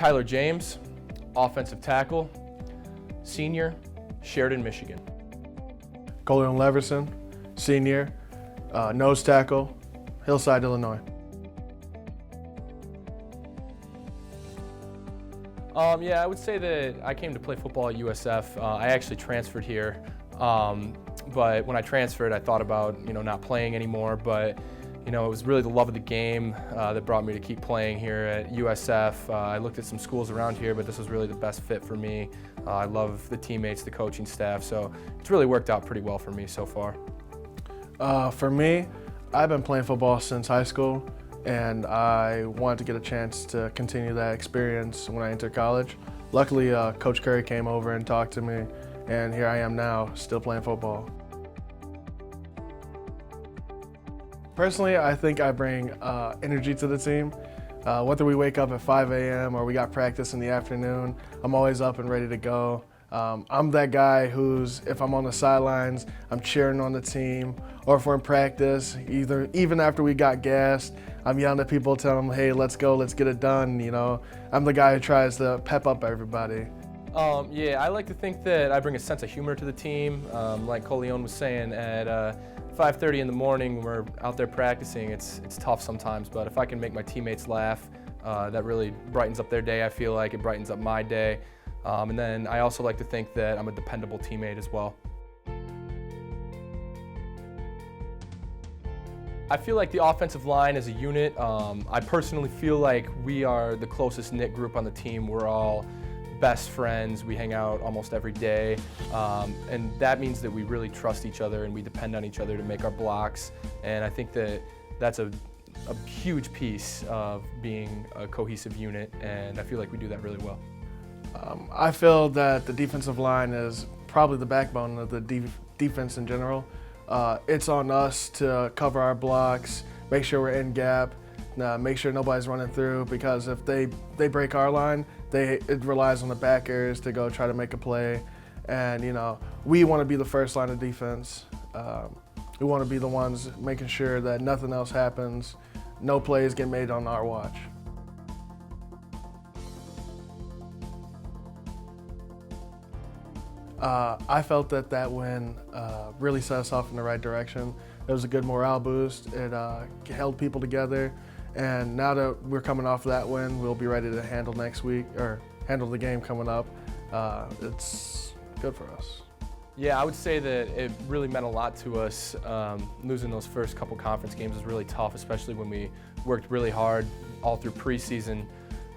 Tyler James, offensive tackle, senior, Sheridan, Michigan. Coleon Leverson, senior, nose tackle, Hillside, Illinois. Yeah, I would say that I came to play football at USF. I actually transferred here, but when I transferred, I thought about not playing anymore. But it was really the love of the game that brought me to keep playing here at USF. I looked at some schools around here, but this was really the best fit for me. I love the teammates, the coaching staff, so it's really worked out pretty well for me so far. For me, I've been playing football since high school, and I wanted to get a chance to continue that experience when I entered college. Luckily, Coach Curry came over and talked to me, and here I am now, still playing football. Personally, I think I bring energy to the team. Whether we wake up at 5 a.m. or we got practice in the afternoon, I'm always up and ready to go. I'm that guy who's, if I'm on the sidelines, I'm cheering on the team, or if we're in practice, even after we got gassed, I'm yelling at people, telling them, hey, let's go, let's get it done. I'm the guy who tries to pep up everybody. Yeah, I like to think that I bring a sense of humor to the team. Like Coleon was saying, at 5:30 in the morning when we're out there practicing, it's tough sometimes, but if I can make my teammates laugh, that really brightens up their day. I feel like it brightens up my day. And then I also like to think that I'm a dependable teammate as well. I feel like the offensive line as a unit, I personally feel like we are the closest knit group on the team. We're all best friends. We hang out almost every day. And that means that we really trust each other and we depend on each other to make our blocks. And I think that that's a huge piece of being a cohesive unit, and I feel like we do that really well. I feel that the defensive line is probably the backbone of the defense in general. It's on us to cover our blocks, make sure we're in gap, make sure nobody's running through, because if they break our line, it relies on the backers to go try to make a play. And we want to be the first line of defense. We want to be the ones making sure that nothing else happens, no plays get made on our watch. I felt that win really set us off in the right direction. It was a good morale boost. It held people together, and now that we're coming off that win, we'll be ready to handle next week, or handle the game coming up. It's good for us. Yeah, I would say that it really meant a lot to us. Losing those first couple conference games was really tough, especially when we worked really hard all through preseason.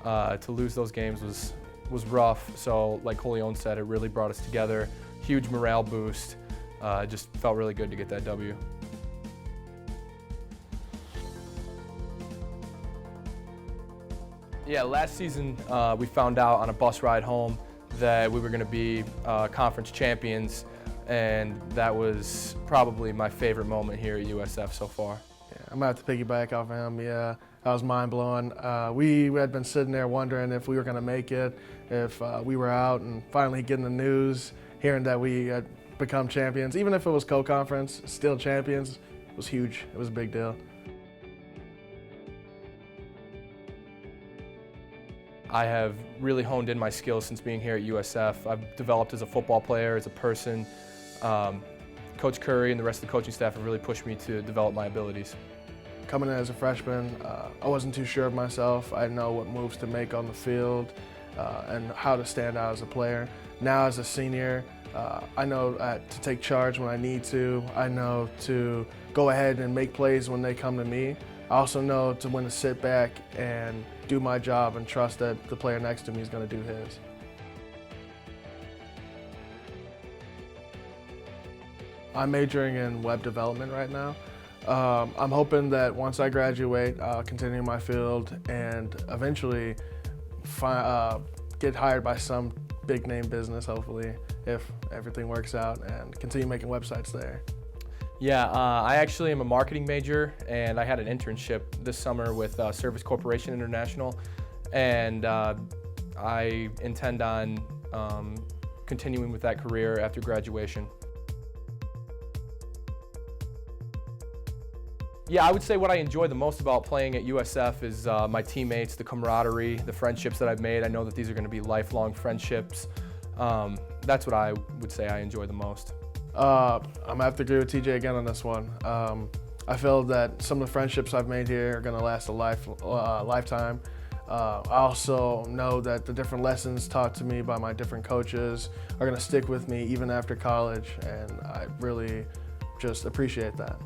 To lose those games was rough. So like Coleon said, it really brought us together. Huge morale boost. Just felt really good to get that W. Yeah, last season we found out on a bus ride home that we were going to be conference champions, and that was probably my favorite moment here at USF so far. Yeah, I'm going to have to piggyback off of him. Yeah, that was mind-blowing. We had been sitting there wondering if we were going to make it, if we were out, and finally getting the news, hearing that we had become champions, even if it was co-conference, still champions, was huge. It was a big deal. I have really honed in my skills since being here at USF. I've developed as a football player, as a person. Coach Curry and the rest of the coaching staff have really pushed me to develop my abilities. Coming in as a freshman, I wasn't too sure of myself. I didn't know what moves to make on the field and how to stand out as a player. Now as a senior, I know to take charge when I need to. I know to go ahead and make plays when they come to me. I also know when to sit back and do my job and trust that the player next to me is going to do his. I'm majoring in web development right now. I'm hoping that once I graduate, I'll continue my field and eventually get hired by some big name business, hopefully, if everything works out, and continue making websites there. Yeah, I actually am a marketing major, and I had an internship this summer with Service Corporation International, and I intend on continuing with that career after graduation. Yeah, I would say what I enjoy the most about playing at USF is my teammates, the camaraderie, the friendships that I've made. I know that these are going to be lifelong friendships. That's what I would say I enjoy the most. I'm going to have to agree with TJ again on this one. I feel that some of the friendships I've made here are going to last a lifetime. I also know that the different lessons taught to me by my different coaches are going to stick with me even after college, and I really just appreciate that.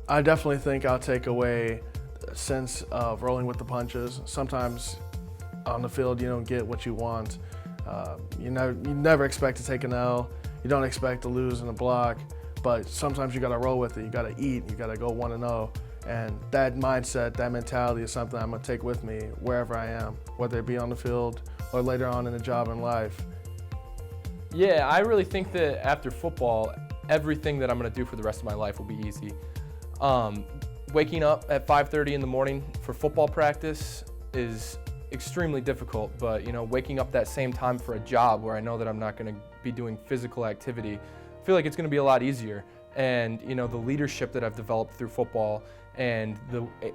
I definitely think I'll take away a sense of rolling with the punches. Sometimes on the field you don't get what you want. You never expect to take an L. You don't expect to lose in a block, but sometimes you got to roll with it. You got to eat. You got to go 1-0. And that mindset, that mentality is something I'm going to take with me wherever I am, whether it be on the field or later on in a job in life. Yeah, I really think that after football, everything that I'm going to do for the rest of my life will be easy. Waking up at 5:30 in the morning for football practice is extremely difficult, but waking up that same time for a job where I know that I'm not going to be doing physical activity, I feel like it's going to be a lot easier. And the leadership that I've developed through football and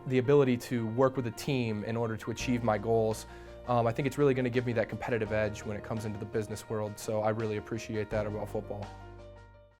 the ability to work with a team in order to achieve my goals, I think it's really going to give me that competitive edge when it comes into the business world. So I really appreciate that about football.